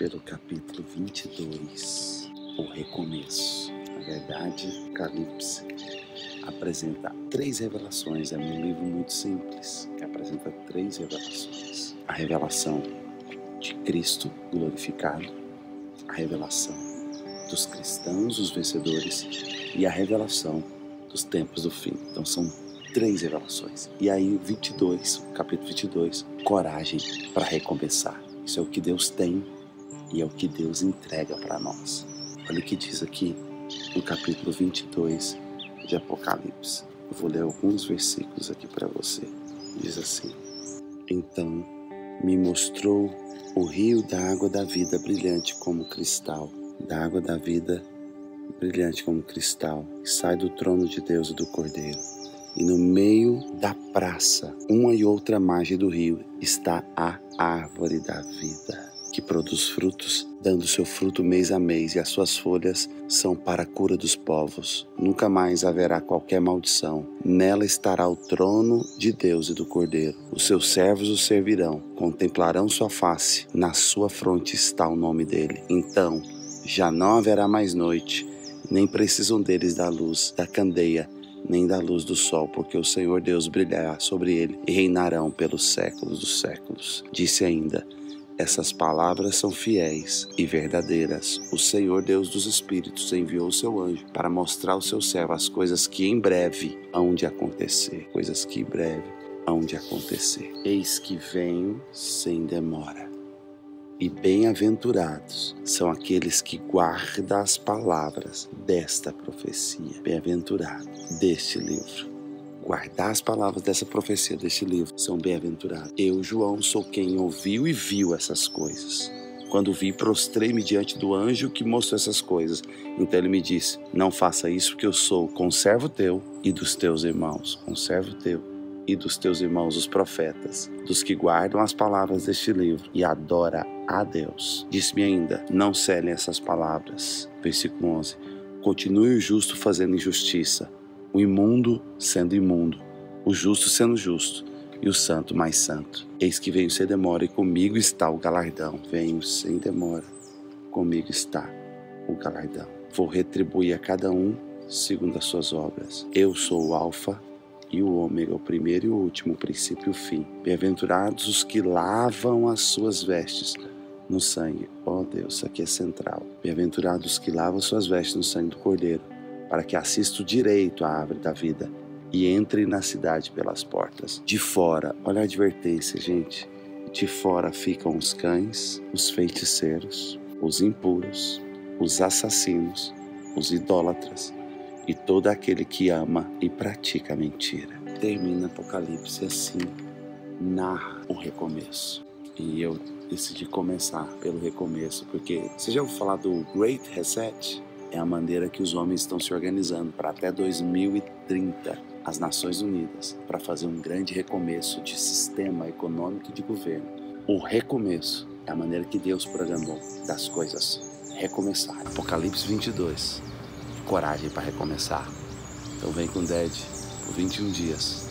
pelo capítulo 22, o recomeço. Na verdade, Apocalipse apresenta 3 revelações. É um livro muito simples, que apresenta 3 revelações. A revelação de Cristo glorificado, a revelação dos cristãos, os vencedores, e a revelação dos tempos do fim. Então são 3 revelações. E aí o capítulo 22, coragem para recomeçar. Isso é o que Deus tem e é o que Deus entrega para nós. Olha o que diz aqui no capítulo 22 de Apocalipse. Eu vou ler alguns versículos aqui para você. Diz assim: Então me mostrou o rio da água da vida, brilhante como cristal. Da água da vida, brilhante como cristal, que sai do trono de Deus e do Cordeiro. E no meio da praça, uma e outra margem do rio, está a árvore da vida, que produz frutos, dando seu fruto mês a mês, e as suas folhas são para a cura dos povos. Nunca mais haverá qualquer maldição. Nela estará o trono de Deus e do Cordeiro. Os seus servos o servirão, contemplarão sua face. Na sua fronte está o nome dele. Então já não haverá mais noite, nem precisam deles da luz da candeia, nem da luz do sol, porque o Senhor Deus brilhará sobre ele e reinarão pelos séculos dos séculos. Disse ainda: essas palavras são fiéis e verdadeiras. O Senhor Deus dos Espíritos enviou o seu anjo para mostrar ao seu servo as coisas que em breve hão de acontecer. Coisas que em breve hão de acontecer. Eis que venho sem demora. E bem-aventurados são aqueles que guardam as palavras desta profecia. Bem-aventurado deste livro. Guardar as palavras dessa profecia, deste livro, são bem-aventurados. Eu, João, sou quem ouviu e viu essas coisas. Quando vi, prostrei-me diante do anjo que mostrou essas coisas. Então ele me disse: não faça isso, porque eu sou conservo teu e dos teus irmãos. Conservo teu e dos teus irmãos, os profetas, dos que guardam as palavras deste livro e adora a Deus. Disse-me ainda: não selem essas palavras. Versículo 11. Continue o justo fazendo injustiça, o imundo sendo imundo, o justo sendo justo, e o santo mais santo. Eis que venho sem demora, e comigo está o galardão. Venho sem demora, comigo está o galardão. Vou retribuir a cada um segundo as suas obras. Eu sou o Alfa e o Ômega, o primeiro e o último, o princípio e o fim. Bem-aventurados os que lavam as suas vestes no sangue. Oh Deus, isso aqui é central. Bem-aventurados os que lavam as suas vestes no sangue do Cordeiro, para que assistam direito à árvore da vida e entrem na cidade pelas portas. De fora, olha a advertência, gente. De fora ficam os cães, os feiticeiros, os impuros, os assassinos, os idólatras e todo aquele que ama e pratica a mentira. Termina Apocalipse assim, narra o recomeço. E eu decidi começar pelo recomeço, porque você já ouviu falar do Great Reset? É a maneira que os homens estão se organizando para até 2030, as Nações Unidas, para fazer um grande recomeço de sistema econômico e de governo. O recomeço é a maneira que Deus programou das coisas recomeçar. Apocalipse 22. Coragem para recomeçar. Então vem com o Ded por 21 dias.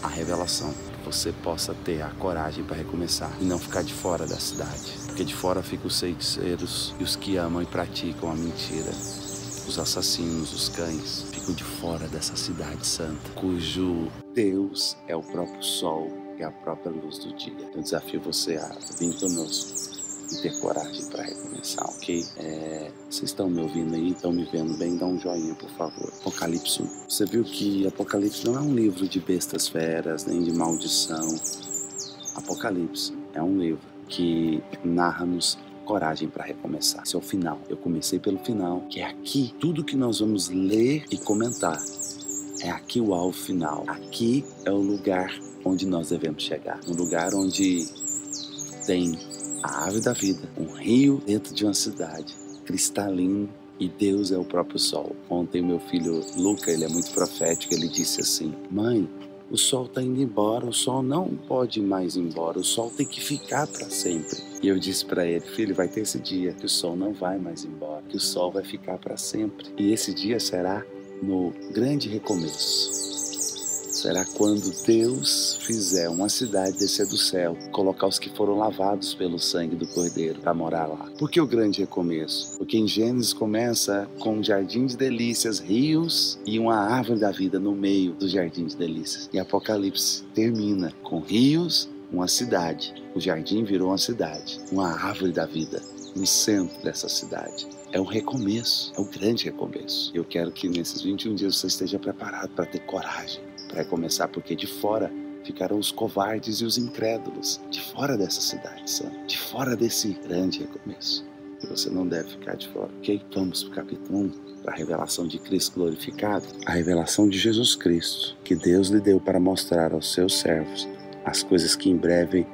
A revelação. Que você possa ter a coragem para recomeçar e não ficar de fora da cidade. Porque de fora ficam os feiticeiros e os que amam e praticam a mentira. Os assassinos, os cães, ficam de fora dessa cidade santa, cujo Deus é o próprio sol e a própria luz do dia. Eu desafio você a vir conosco e ter coragem para recomeçar, ok? Vocês estão me ouvindo aí, estão me vendo bem? Dá um joinha, por favor. Apocalipse 1. Você viu que Apocalipse não é um livro de bestas feras, nem de maldição. Apocalipse é um livro que narra-nos coragem para recomeçar. Esse é o final. Eu comecei pelo final, que é aqui. Tudo que nós vamos ler e comentar é aqui o alvo final. Aqui é o lugar onde nós devemos chegar. Um lugar onde tem a árvore da vida, um rio dentro de uma cidade, cristalino, e Deus é o próprio sol. Ontem meu filho Luca, ele é muito profético, ele disse assim: mãe, o sol está indo embora, o sol não pode ir mais embora, o sol tem que ficar para sempre. E eu disse para ele: filho, vai ter esse dia que o sol não vai mais embora, que o sol vai ficar para sempre. E esse dia será no grande recomeço. será quando Deus fizer uma cidade descer do céu, colocar os que foram lavados pelo sangue do Cordeiro para morar lá. Por que o grande recomeço? Porque em Gênesis começa com um jardim de delícias, rios e uma árvore da vida no meio do jardim de delícias. E Apocalipse termina com rios, uma cidade. O jardim virou uma cidade, uma árvore da vida no centro dessa cidade. É um recomeço, é um grande recomeço. Eu quero que nesses 21 dias você esteja preparado para ter coragem para recomeçar, porque de fora ficarão os covardes e os incrédulos, de fora dessa cidade santa, de fora desse grande recomeço. E você não deve ficar de fora, ok? Vamos para o capítulo 1, para a revelação de Cristo glorificado. A revelação de Jesus Cristo, que Deus lhe deu para mostrar aos seus servos as coisas que em breve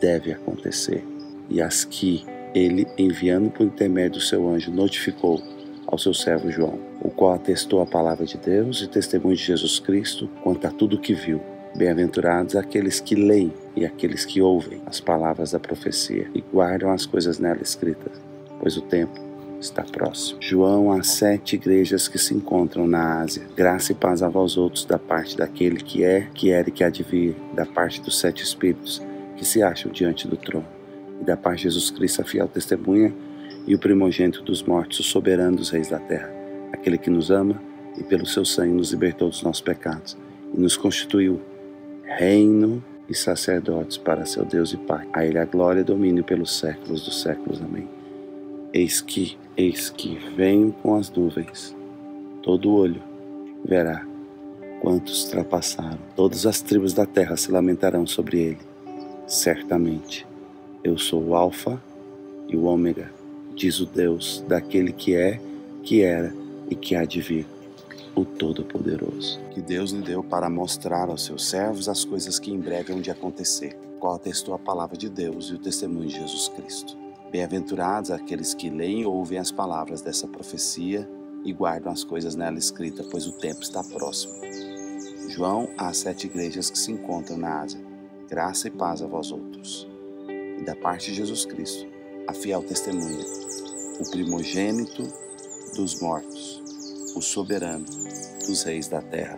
devem acontecer e as que ele, enviando por intermédio do seu anjo, notificou ao seu servo João, o qual atestou a palavra de Deus e testemunho de Jesus Cristo quanto a tudo o que viu. Bem-aventurados aqueles que leem e aqueles que ouvem as palavras da profecia e guardam as coisas nela escritas, pois o tempo está próximo. João às 7 igrejas que se encontram na Ásia. Graça e paz a vós outros da parte daquele que é, que era e que há de vir, da parte dos 7 Espíritos que se acham diante do trono, e da parte de Jesus Cristo, a fiel testemunha e o primogênito dos mortos, o soberano dos reis da terra, aquele que nos ama e pelo seu sangue nos libertou dos nossos pecados e nos constituiu reino e sacerdotes para seu Deus e Pai. A ele a glória e domínio pelos séculos dos séculos. Amém. Eis que venho com as nuvens, todo olho verá quantos trapassaram, todas as tribos da terra se lamentarão sobre ele. Certamente, eu sou o Alfa e o Ômega, diz o Deus daquele que é, que era e que há de vir, o Todo-Poderoso. Que Deus lhe deu para mostrar aos seus servos as coisas que em breve hão de acontecer, qual atestou a palavra de Deus e o testemunho de Jesus Cristo. Bem-aventurados aqueles que leem e ouvem as palavras dessa profecia e guardam as coisas nela escritas, pois o tempo está próximo. João às 7 igrejas que se encontram na Ásia. Graça e paz a vós outros. E da parte de Jesus Cristo, a fiel testemunha, o primogênito dos mortos, o soberano dos reis da terra,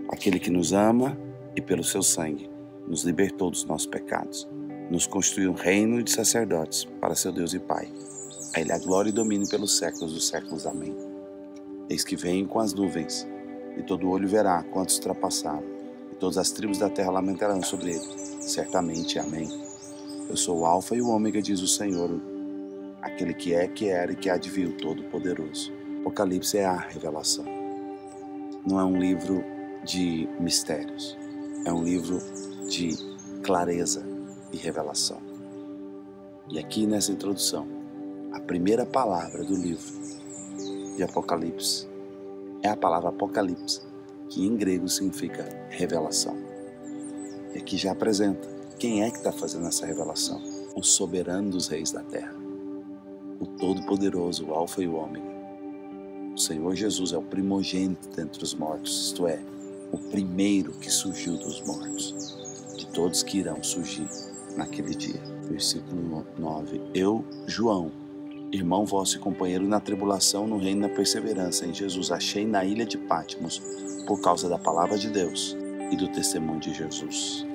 aquele que nos ama e pelo seu sangue nos libertou dos nossos pecados, nos constituiu um reino de sacerdotes para seu Deus e Pai. A ele a glória e domínio pelos séculos dos séculos. Amém. Eis que venho com as nuvens, e todo olho verá quantos ultrapassaram, e todas as tribos da terra lamentarão sobre ele. Certamente. Amém. Eu sou o Alfa e o Ômega, diz o Senhor, aquele que é, que era e que há de vir, o Todo-Poderoso. Apocalipse é a revelação. Não é um livro de mistérios, é um livro de clareza e revelação. E aqui nessa introdução, a primeira palavra do livro de Apocalipse é a palavra Apocalipse, que em grego significa revelação. E aqui já apresenta quem é que está fazendo essa revelação: o soberano dos reis da terra, o Todo-Poderoso, o Alfa e o Ômega. O Senhor Jesus é o primogênito dentre os mortos, isto é, o primeiro que surgiu dos mortos, de todos que irão surgir naquele dia. Versículo 9. Eu, João, irmão vosso e companheiro na tribulação, no reino e na perseverança em Jesus, achei na ilha de Patmos, por causa da palavra de Deus e do testemunho de Jesus.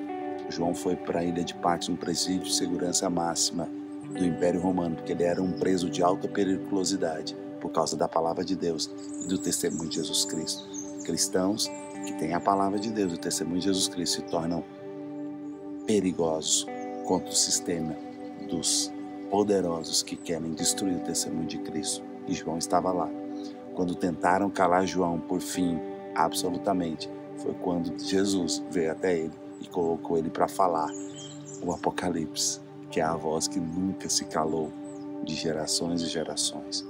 João foi para a ilha de Patmos, um presídio de segurança máxima do Império Romano, porque ele era um preso de alta periculosidade, por causa da palavra de Deus e do testemunho de Jesus Cristo. Cristãos que têm a palavra de Deus e o testemunho de Jesus Cristo se tornam perigosos contra o sistema dos poderosos que querem destruir o testemunho de Cristo. E João estava lá. Quando tentaram calar João, por fim, absolutamente, foi quando Jesus veio até ele e colocou ele para falar o Apocalipse, que é a voz que nunca se calou de gerações e gerações.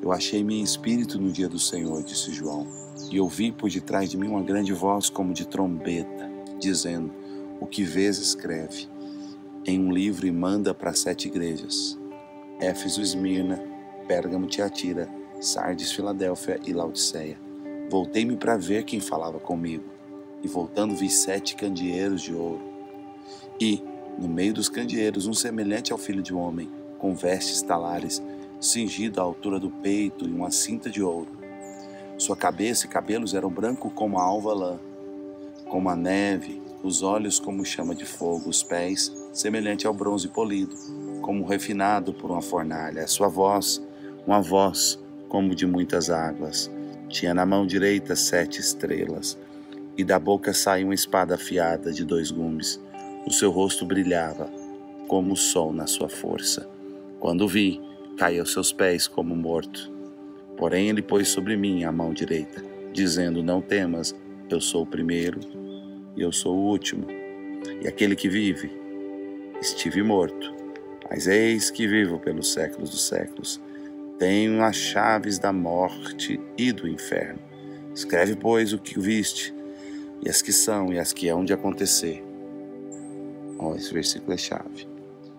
Eu achei-me em espírito no dia do Senhor, disse João, e ouvi por detrás de mim uma grande voz como de trombeta, dizendo: o que vês escreve em um livro e manda para 7 igrejas: Éfeso, Esmirna, Pérgamo, Tiatira, Sardes, Filadélfia e Laodiceia. Voltei-me para ver quem falava comigo, e voltando vi 7 candeeiros de ouro, e no meio dos candeeiros um semelhante ao filho de um homem, com vestes talares, cingido à altura do peito e uma cinta de ouro. Sua cabeça e cabelos eram brancos como a alva lã, como a neve, os olhos como chama de fogo, os pés semelhante ao bronze polido, como refinado por uma fornalha. A sua voz, uma voz como de muitas águas. Tinha na mão direita 7 estrelas, e da boca saía uma espada afiada de 2 gumes. O seu rosto brilhava como o sol na sua força. Quando o vi, caí aos seus pés como morto. Porém ele pôs sobre mim a mão direita, dizendo: não temas, eu sou o primeiro e eu sou o último, e aquele que vive. Estive morto, mas eis que vivo pelos séculos dos séculos. Tenho as chaves da morte e do inferno. Escreve, pois, o que viste, e as que são e as que hão de acontecer. Esse versículo é chave.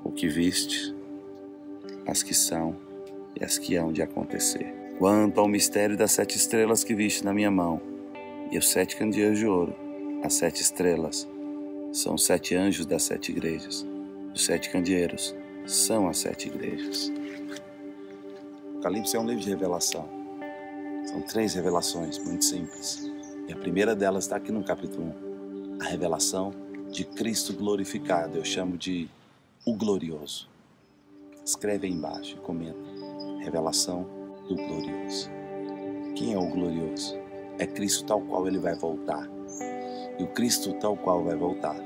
O que viste, as que são e as que hão de acontecer. Quanto ao mistério das 7 estrelas que viste na minha mão, e os 7 candeeiros de ouro, as 7 estrelas são os 7 anjos das 7 igrejas. Os 7 candeeiros são as 7 igrejas. Apocalipse é um livro de revelação. São 3 revelações muito simples. E a primeira delas está aqui no capítulo 1. A revelação de Cristo glorificado. Eu chamo de o glorioso. Escreve aí embaixo e comenta. Revelação do glorioso. Quem é o glorioso? É Cristo tal qual ele vai voltar. E o Cristo tal qual vai voltar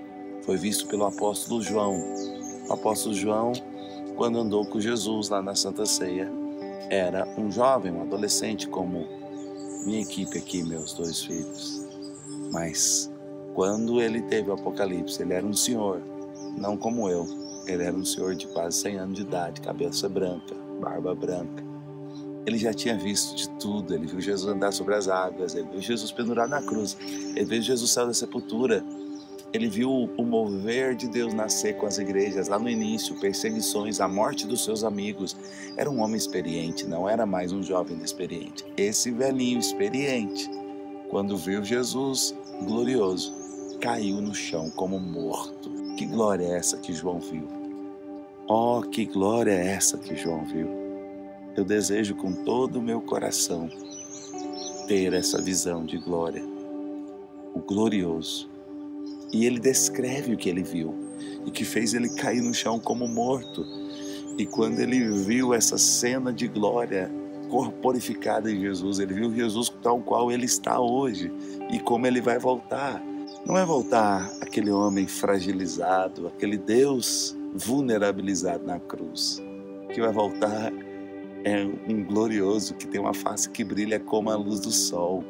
foi visto pelo apóstolo João. O apóstolo João, quando andou com Jesus lá na Santa Ceia, era um jovem, um adolescente, como minha equipe aqui, meus 2 filhos. Mas quando ele teve o Apocalipse, ele era um senhor, não como eu. Ele era um senhor de quase 100 anos de idade, cabeça branca, barba branca. Ele já tinha visto de tudo. Ele viu Jesus andar sobre as águas, ele viu Jesus pendurado na cruz, ele viu Jesus sair da sepultura. Ele viu o mover de Deus nascer com as igrejas lá no início, perseguições, a morte dos seus amigos. Era um homem experiente, não era mais um jovem inexperiente. Esse velhinho experiente, quando viu Jesus glorioso, caiu no chão como morto. Que glória é essa que João viu? Oh, que glória é essa que João viu? Eu desejo com todo o meu coração ter essa visão de glória, o glorioso. E ele descreve o que ele viu e que fez ele cair no chão como morto. E quando ele viu essa cena de glória corporificada em Jesus, ele viu Jesus tal qual ele está hoje e como ele vai voltar. Não é voltar aquele homem fragilizado, aquele Deus vulnerabilizado na cruz. O que vai voltar é um glorioso que tem uma face que brilha como a luz do sol.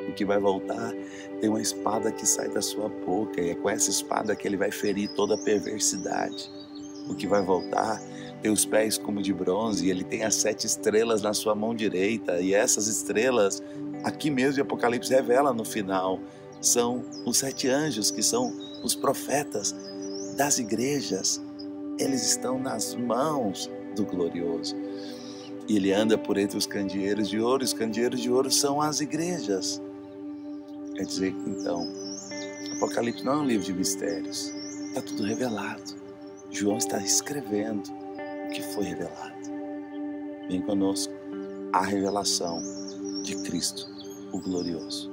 O que vai voltar tem uma espada que sai da sua boca, e é com essa espada que ele vai ferir toda a perversidade. O que vai voltar tem os pés como de bronze, e ele tem as 7 estrelas na sua mão direita, e essas estrelas, aqui mesmo em Apocalipse revela no final, são os 7 anjos, que são os profetas das igrejas. Eles estão nas mãos do glorioso. E ele anda por entre os candeeiros de ouro, e os candeeiros de ouro são as igrejas. Quer dizer, então, Apocalipse não é um livro de mistérios, está tudo revelado. João está escrevendo o que foi revelado. Vem conosco a revelação de Cristo, o glorioso.